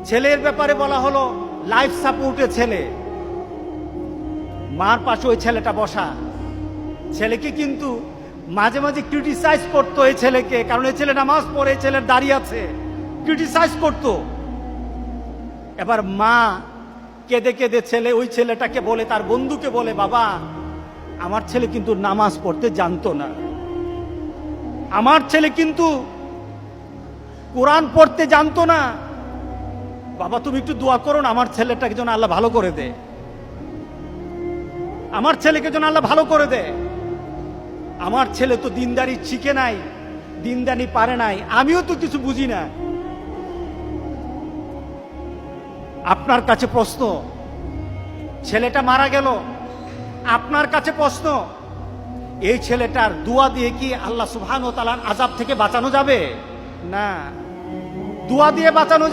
ছেলের ব্যাপারে বলা হলো লাইফ সাপোর্টে ছেলে, মার পাশে ওই ছেলেটা বসা। ছেলেকে কিন্তু মাঝে মাঝে ক্রিটিসাইজ করতো এই ছেলেকে, কারণ এই ছেলে নামাজ পড়ে, এই ছেলের দাঁড়িয়ে আছে, ক্রিটিসাইজ করতো। এবার মা কেঁদে কেঁদে ওই ছেলেটাকে বলে, তার বন্ধুকে বলে, বাবা আমার ছেলে কিন্তু নামাজ পড়তে জানতো না, আমার ছেলে কিন্তু কোরআন পড়তে জানতো না, বাবা তুমি একটু দোয়া করো না আমার ছেলেটাকে যেন আল্লাহ ভালো করে দে, আমার ছেলেকে যেন আল্লাহ ভালো করে দে। আমার ছেলে তো দিনদারি শিখে নাই, দিনদারি পারে নাই, আমিও তো কিছু বুঝি না। আপনার কাছে প্রশ্ন, ছেলেটা মারা গেল, আপনার কাছে প্রশ্ন, এই ছেলেটার দোয়া দিয়ে কি আল্লাহ সুবহানাহু ওয়া তাআলার আযাব থেকে বাঁচানো যাবে? না, দোয়া দিয়ে বাঁচানো